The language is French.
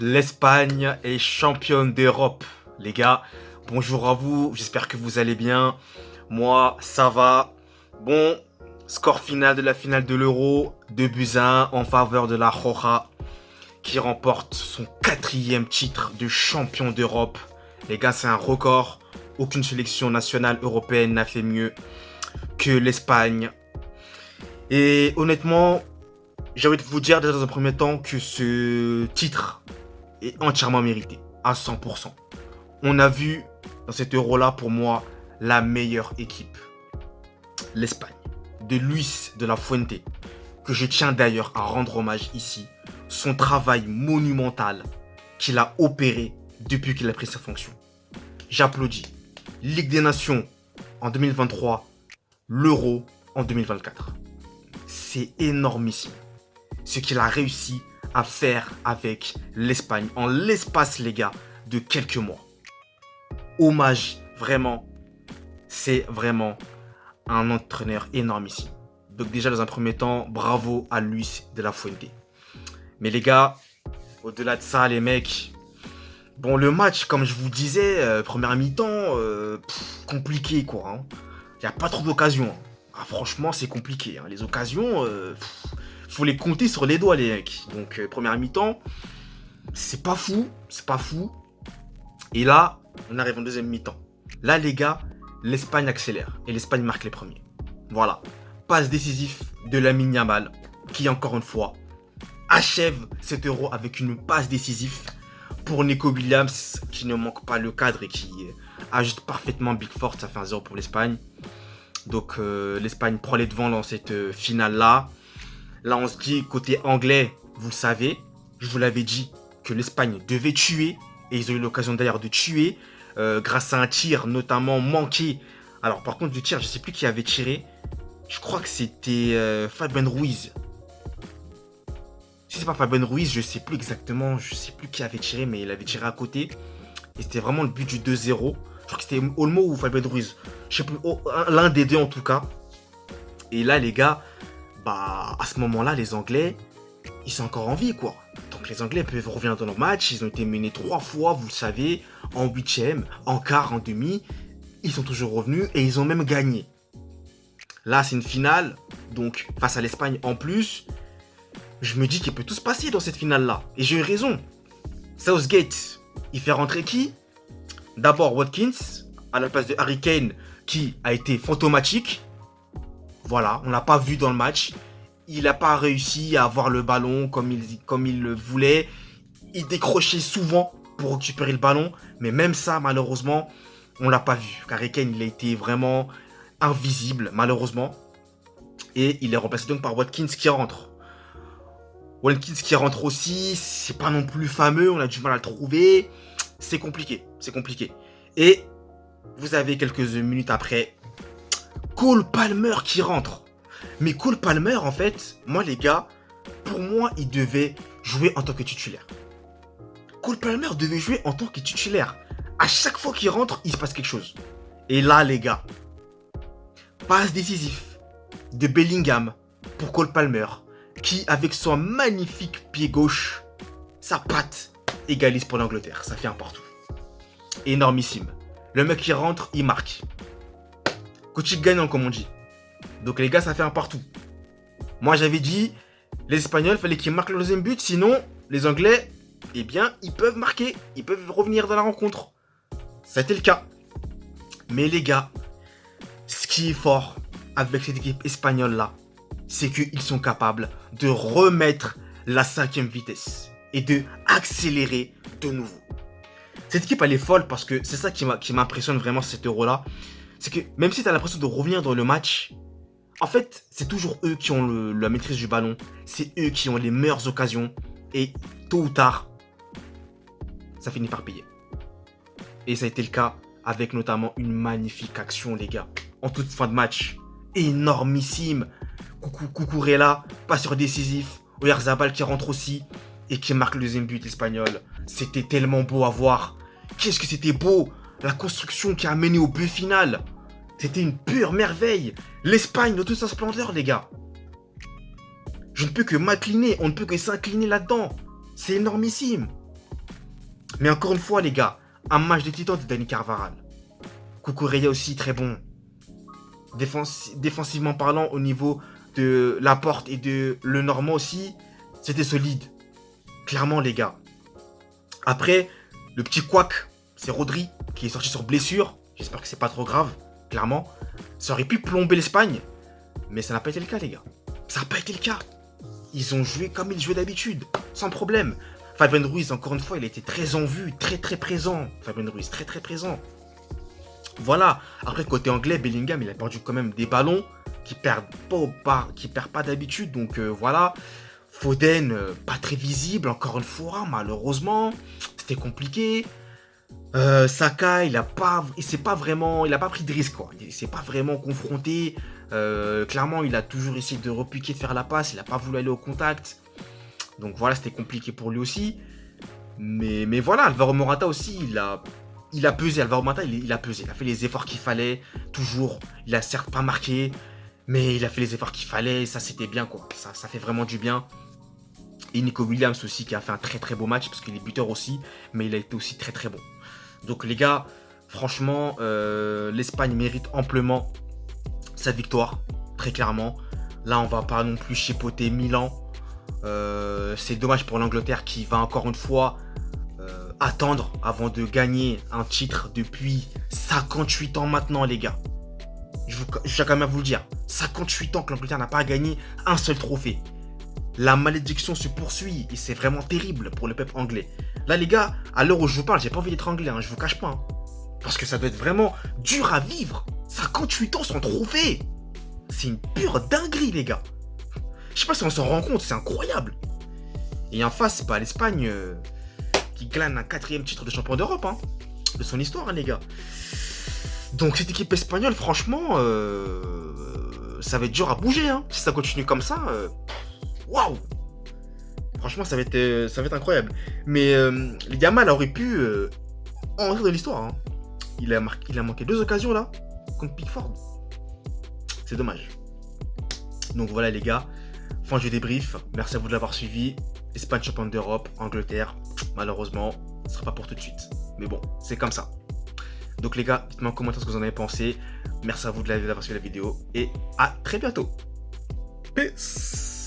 L'Espagne est championne d'Europe. Les gars, bonjour à vous, j'espère que vous allez bien. Moi, ça va. Bon, score final de la finale de l'Euro, 2-1 en faveur de la Roja, qui remporte son 4e titre de champion d'Europe. Les gars, c'est un record. Aucune sélection nationale européenne n'a fait mieux que l'Espagne. Et honnêtement, j'ai envie de vous dire déjà dans un premier temps que ce titre est entièrement mérité, à 100%. On a vu dans cet Euro-là, pour moi, la meilleure équipe. L'Espagne, de Luis de la Fuente, que je tiens d'ailleurs à rendre hommage ici. Son travail monumental qu'il a opéré depuis qu'il a pris sa fonction. J'applaudis. Ligue des Nations en 2023, l'Euro en 2024. C'est énormissime ce qu'il a réussi à faire avec l'Espagne en l'espace, les gars, de quelques mois. Hommage, vraiment, c'est vraiment un entraîneur énormissime. Donc déjà, dans un premier temps, bravo à Luis de la Fuente. Mais les gars, au-delà de ça, les mecs, bon, le match, comme je vous disais, première mi-temps, compliqué, quoi. Il n'y a pas trop d'occasions. Ah, franchement, c'est compliqué. Les occasions, faut les compter sur les doigts, les mecs. Donc, première mi-temps, c'est pas fou. Et là, on arrive en deuxième mi-temps. Là, les gars, l'Espagne accélère. Et l'Espagne marque les premiers. Voilà. Passe décisif de Lamine Yamal, qui, encore une fois, achève cet Euro avec une passe décisive pour Nico Williams, qui ne manque pas le cadre et qui ajoute parfaitement Big Four. Ça fait 1-0 pour l'Espagne. Donc, l'Espagne prend les devants dans cette finale-là. Là, on se dit, côté anglais, vous le savez, je vous l'avais dit que l'Espagne devait tuer. Et ils ont eu l'occasion d'ailleurs de tuer grâce à un tir notamment manqué. Alors, par contre, du tir, je ne sais plus qui avait tiré. Je crois que c'était Fabian Ruiz. Si c'est pas Fabian Ruiz, je sais plus exactement. Je sais plus qui avait tiré, mais il avait tiré à côté. Et c'était vraiment le but du 2-0. Je crois que c'était Olmo ou Fabian Ruiz. Je sais plus, l'un des deux en tout cas. Et là, les gars, bah, à ce moment-là, les Anglais, ils sont encore en vie, quoi. Donc les Anglais peuvent revenir dans leur match. Ils ont été menés 3 fois, vous le savez, en 8e, en quart, en demi. Ils sont toujours revenus et ils ont même gagné. Là, c'est une finale, donc face à l'Espagne en plus. Je me dis qu'il peut tout se passer dans cette finale-là. Et j'ai eu raison. Southgate, il fait rentrer qui? D'abord Watkins, à la place de Harry Kane, qui a été fantomatique. Voilà, on l'a pas vu dans le match. Il n'a pas réussi à avoir le ballon comme il le voulait. Il décrochait souvent pour récupérer le ballon. Mais même ça, malheureusement, on l'a pas vu. Harry Kane, il a été vraiment invisible, malheureusement. Et il est remplacé donc par Watkins qui rentre. Watkins qui rentre aussi, c'est pas non plus fameux, on a du mal à le trouver. C'est compliqué. Et vous avez quelques minutes après, Cole Palmer qui rentre. Mais Cole Palmer, en fait, moi les gars, pour moi, il devait jouer en tant que titulaire. Cole Palmer devait jouer en tant que titulaire. À chaque fois qu'il rentre, il se passe quelque chose. Et là, les gars, passe décisif de Bellingham pour Cole Palmer, qui, avec son magnifique pied gauche, sa patte, égalise pour l'Angleterre. Ça fait un partout. Énormissime. Le mec qui rentre, il marque. Coach gagnant, comme on dit. Donc les gars, ça fait un partout. Moi, j'avais dit, les Espagnols, fallait qu'ils marquent le deuxième but. Sinon, les Anglais, eh bien, ils peuvent marquer. Ils peuvent revenir dans la rencontre. Ça a été le cas. Mais les gars, ce qui est fort avec cette équipe espagnole-là, c'est qu'ils sont capables de remettre la 5e vitesse et de accélérer de nouveau. Cette équipe, elle est folle parce que c'est ça qui m'impressionne vraiment cet Euro-là. C'est que même si tu as l'impression de revenir dans le match, en fait, c'est toujours eux qui ont la maîtrise du ballon. C'est eux qui ont les meilleures occasions. Et tôt ou tard, ça finit par payer. Et ça a été le cas avec notamment une magnifique action, les gars. En toute fin de match. Énormissime. Cucurella, passeur décisif. Oyarzabal qui rentre aussi. Et qui marque le deuxième but espagnol. C'était tellement beau à voir. Qu'est-ce que c'était beau! La construction qui a mené au but final. C'était une pure merveille. L'Espagne dans toute sa splendeur, les gars. Je ne peux que m'incliner. On ne peut que s'incliner là-dedans. C'est énormissime. Mais encore une fois, les gars, un match de titan de Dani Carvajal. Cucurella aussi, très bon. Défensivement parlant, au niveau de la porte et de le Normand aussi, c'était solide. Clairement, les gars. Après, le petit couac, c'est Rodri, qui est sorti sur blessure. J'espère que c'est pas trop grave, clairement. Ça aurait pu plomber l'Espagne, mais ça n'a pas été le cas, les gars. Ça n'a pas été le cas. Ils ont joué comme ils jouaient d'habitude, sans problème. Fabian Ruiz, encore une fois, il était très en vue, très très présent. Fabian Ruiz, très très présent. Voilà. Après, côté anglais, Bellingham, il a perdu quand même des ballons qui perdent pas d'habitude. Donc voilà. Foden, pas très visible, encore une fois, malheureusement. C'était compliqué. Saka, il a pas pris de risque, quoi. Il s'est pas vraiment confronté. Clairement, il a toujours essayé de repiquer, de faire la passe. Il a pas voulu aller au contact. Donc voilà, c'était compliqué pour lui aussi. Mais voilà, Alvaro Morata aussi, il a pesé. Alvaro Morata, il a pesé. Il a fait les efforts qu'il fallait. Toujours. Il a certes pas marqué, mais il a fait les efforts qu'il fallait. Ça, c'était bien, quoi. Ça fait vraiment du bien. Et Nico Williams aussi, qui a fait un très très beau match, parce qu'il est buteur aussi, mais il a été aussi très très bon. Donc les gars, franchement, l'Espagne mérite amplement sa victoire, très clairement. Là, on va pas non plus chipoter Milan. C'est dommage pour l'Angleterre qui va encore une fois attendre avant de gagner un titre depuis 58 ans maintenant, les gars. Je vais quand même vous le dire, 58 ans que l'Angleterre n'a pas gagné un seul trophée. La malédiction se poursuit et c'est vraiment terrible pour le peuple anglais. Là, les gars, à l'heure où je vous parle, j'ai pas envie d'être anglais, je vous cache pas. Parce que ça doit être vraiment dur à vivre. 58 ans sans trophée. C'est une pure dinguerie, les gars. Je sais pas si on s'en rend compte, c'est incroyable. Et en face, bah, l'Espagne qui glane un 4e titre de champion d'Europe, de son histoire, les gars. Donc cette équipe espagnole, franchement, ça va être dur à bouger. Si ça continue comme ça, waouh. Franchement, ça va être incroyable. Mais Yamal aurait pu entrer dans l'histoire. Il a manqué 2 occasions là contre Pickford. C'est dommage. Donc voilà, les gars. Fin du débrief. Merci à vous de l'avoir suivi. Espagne championne d'Europe, Angleterre. Malheureusement, ce sera pas pour tout de suite. Mais bon, c'est comme ça. Donc les gars, dites-moi en commentaire ce que vous en avez pensé. Merci à vous de l'avoir suivi la vidéo. Et à très bientôt. Peace.